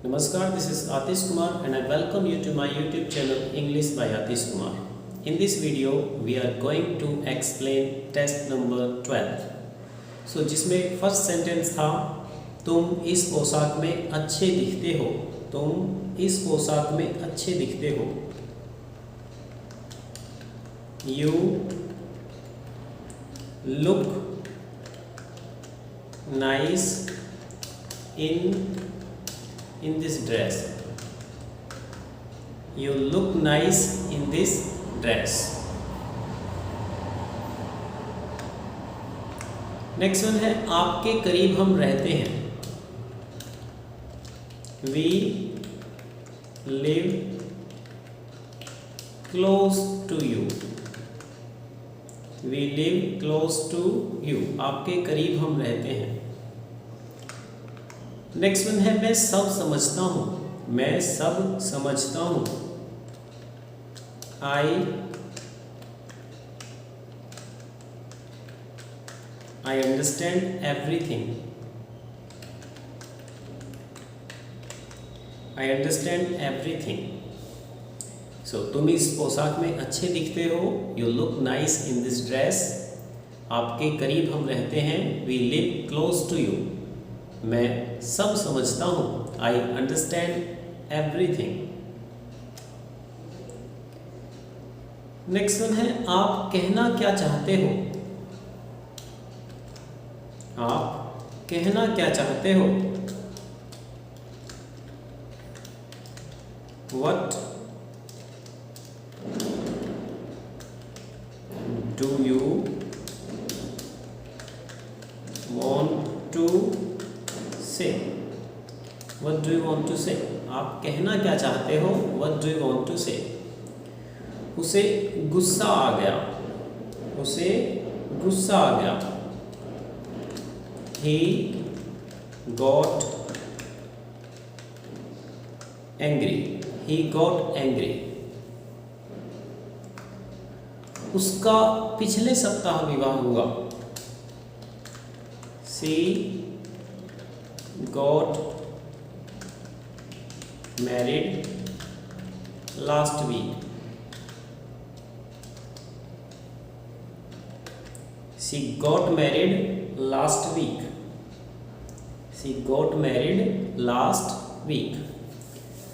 Namaskar, this is Atish Kumar and I welcome you to my YouTube channel English by Atish Kumar. In this video, we are going to explain test number 12. So, जिसमें first sentence था तुम इस पोशाक में अच्छे दिखते हो। तुम इस पोशाक में अच्छे दिखते हो। You look nice in this dress. You look nice in this dress. Next one है आपके करीब हम रहते हैं। We live close to you. We live close to you. आपके करीब हम रहते हैं। नेक्स्ट वन है मैं सब समझता हूँ। मैं सब समझता हूँ। I understand everything. I understand everything. So, तुम इस पोशाक में अच्छे दिखते हो। You look nice in this dress. आपके करीब हम रहते हैं। We live close to you. मैं सब समझता हूँ। I understand everything. Next one है आप कहना क्या चाहते हो। आप कहना क्या चाहते हो। What do you want to say? What do you want to say? आप कहना क्या चाहते हो। What do you want to say? उसे गुस्सा आ गया। उसे गुस्सा आ गया। He got angry. He got angry. उसका पिछले सप्ताह विवाह हुआ। She got married last week. She got married last week. She got married last week.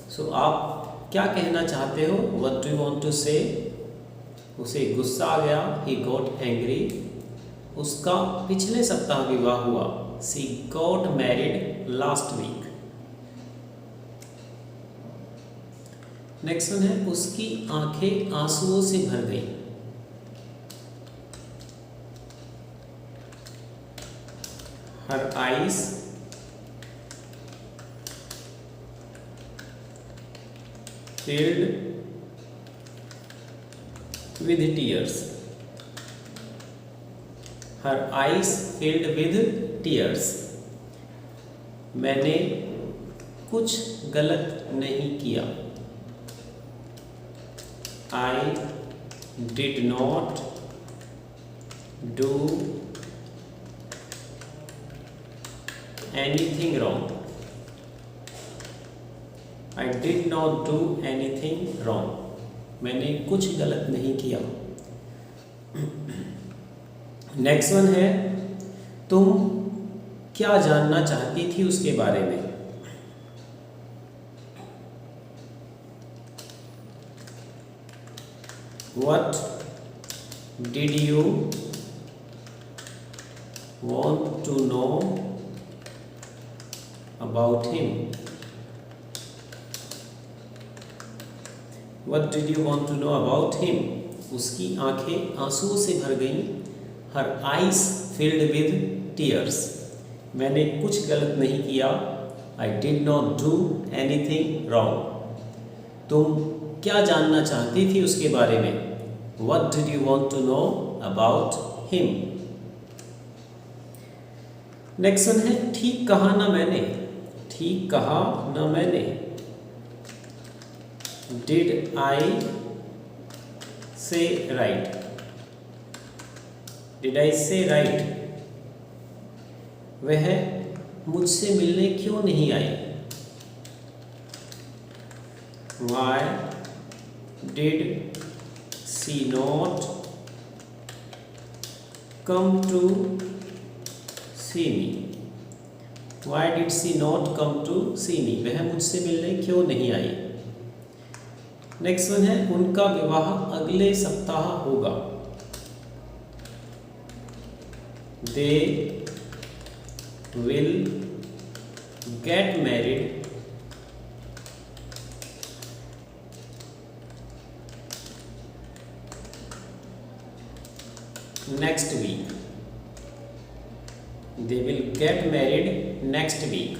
So आप क्या कहना चाहते हो। What do you want to say? उसे गुस्सा आ गया। He got angry. उसका पिछले सप्ताह विवाह हुआ। She got married last week. Next one है उसकी आंखें आंसुओं से भर गई। Her eyes filled with tears. Her eyes filled with tears. मैंने कुछ गलत नहीं किया। I did not do anything wrong. I did not do anything wrong. मैंने कुछ गलत नहीं किया। नेक्स्ट वन है तुम क्या जानना चाहती थी उसके बारे में। What did you want to know about him? What did you want to know about him? उसकी आंखें आंसुओं से भर गईं। Her eyes filled with tears. मैंने कुछ गलत नहीं किया। I did not do anything wrong. तुम क्या जानना चाहती थी उसके बारे में। What did you want to know about him? Next one है ठीक कहा ना मैंने। ठीक कहा ना मैंने। Did I say right? Did I say right? वह मुझसे मिलने क्यों नहीं आई? Why did she not come to see me? Why did she not come to see me? वह मुझसे मिलने क्यों नहीं आई? नेक्स्ट वन है उनका विवाह अगले सप्ताह होगा। They will get married next week. They will get married next week.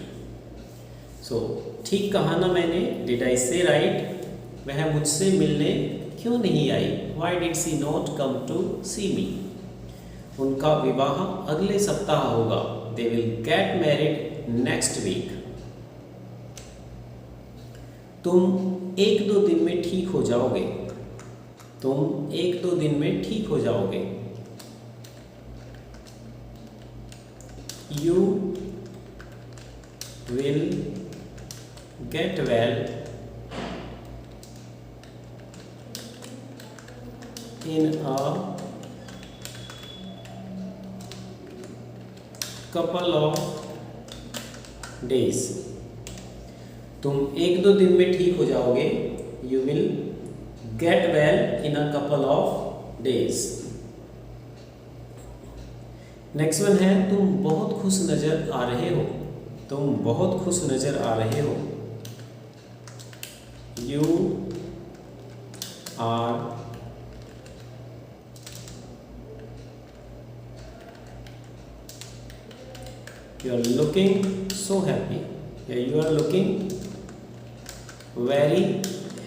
So ठीक कहा ना मैंने? Did I say right? वह मुझसे मिलने क्यों नहीं आई? Why did she not come to see me? उनका विवाह अगले सप्ताह होगा। They will get married next week. तुम एक दो दिन में ठीक हो जाओगे। तुम एक दो दिन में ठीक हो जाओगे। You will get well in a couple of days. तुम एक दो दिन में ठीक हो जाओगे। You will get well in a couple of days. Next one है तुम बहुत खुश नजर आ रहे हो। तुम बहुत खुश नजर आ रहे हो। You are looking so happy. Yeah, you are looking very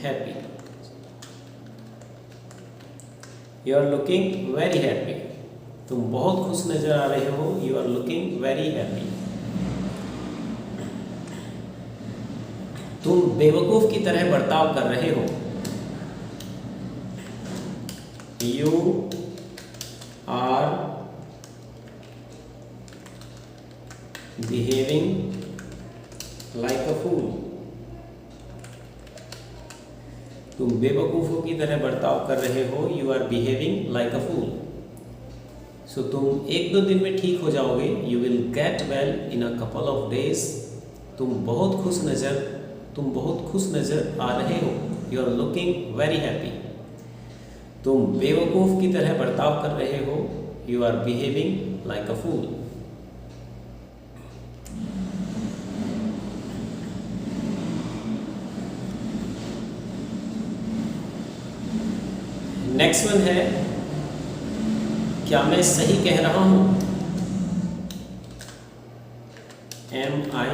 happy. You are looking very happy. तुम बहुत खुश नजर आ रहे हो। You are looking very happy. तुम बेवकूफ की तरह बर्ताव कर रहे हो। You are behaving like a fool. तुम बेवकूफों की तरह बर्ताव कर रहे हो। You are behaving like a fool. So तुम एक दो दिन में ठीक हो जाओगे। You will get well in a couple of days. तुम बहुत खुश नज़र आ रहे हो। You are looking very happy. तुम बेवकूफ़ की तरह बर्ताव कर रहे हो। You are behaving like a fool. Next one है क्या मैं सही कह रहा हूं? Am I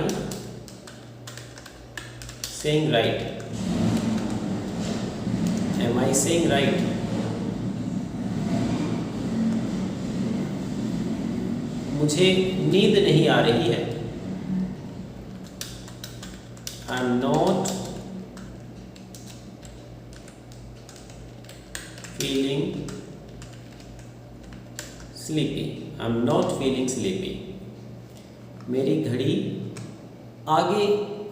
saying right? Am I saying right? मुझे नींद नहीं आ रही है। I am not feeling sleepy. I'm not feeling sleepy. मेरी घड़ी आगे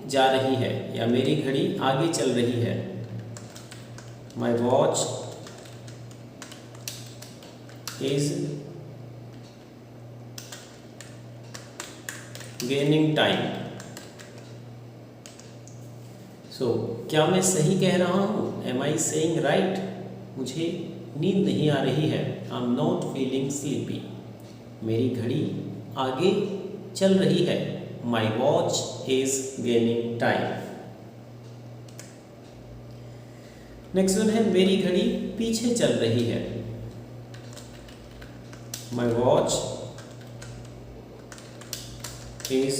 जा रही है या मेरी घड़ी आगे चल रही है। My watch is gaining time. So क्या मैं सही कह रहा हूँ? Am I saying right? मुझे नींद नहीं आ रही है। I'm not feeling sleepy. मेरी घड़ी आगे चल रही है। My watch is gaining time. Next one है मेरी घड़ी पीछे चल रही है। My watch is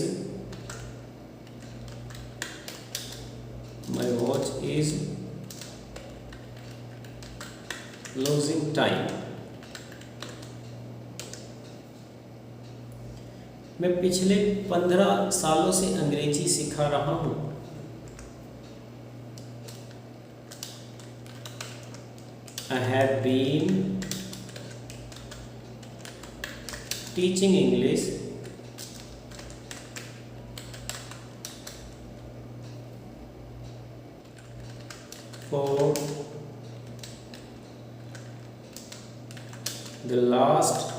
losing time. मैं पिछले 15 सालों से अंग्रेजी सिखा रहा हूँ। I have been teaching English for the last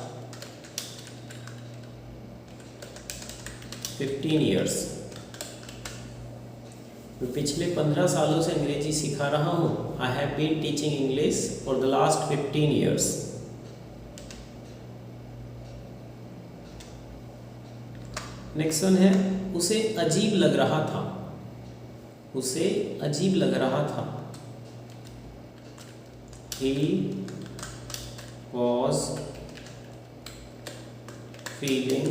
15 years। मैं पिछले 15 सालों से अंग्रेजी सिखा रहा हूँ। I have been teaching English for the last 15 years. Next one है, उसे अजीब लग रहा था। उसे अजीब लग रहा था। He was feeling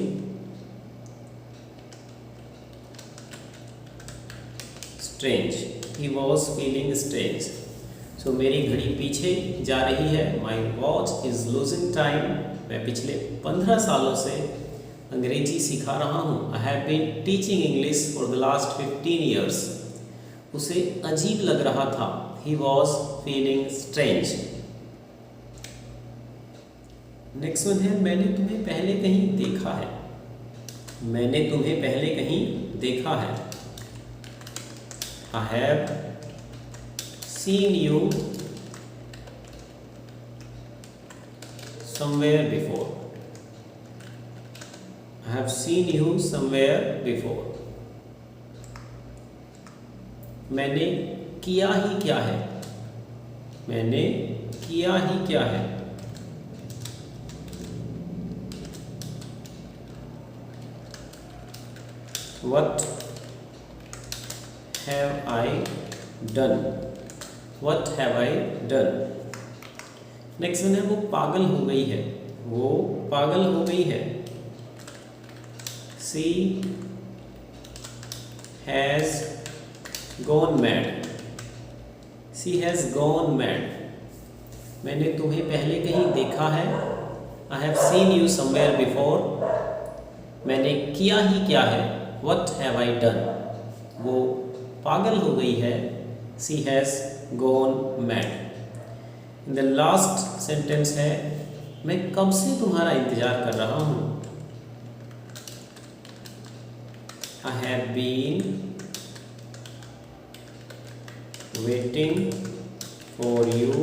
strange. He was feeling strange. So मेरी घड़ी पीछे जा रही है। My watch is losing time. मैं पिछले 15 सालों से अंग्रेजी सिखा रहा हूँ। I have been teaching English for the last 15 years. उसे अजीब लग रहा था। He was feeling strange. Next one है, मैंने तुम्हें पहले कहीं देखा है। मैंने तुम्हें पहले कहीं देखा है। I have seen you somewhere before. I have seen you somewhere before. मैंने किया ही क्या है। मैंने किया ही क्या है। What have I done? What have I done? Next one है, वो पागल हो गई है। वो पागल हो गई है। She has gone mad. She has gone mad. मैंने तुम्हें पहले कहीं देखा है। I have seen you somewhere before. मैंने किया ही क्या है। What have I done? वो पागल हो गई है। She has gone mad. In the last sentence है, मैं कब से तुम्हारा इंतजार कर रहा हूँ। I have been waiting for you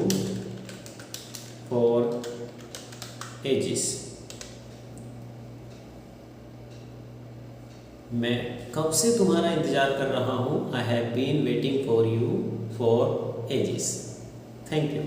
for ages. मैं कब से तुम्हारा इंतजार कर रहा हूँ। I have been waiting for you for ages. Thank you.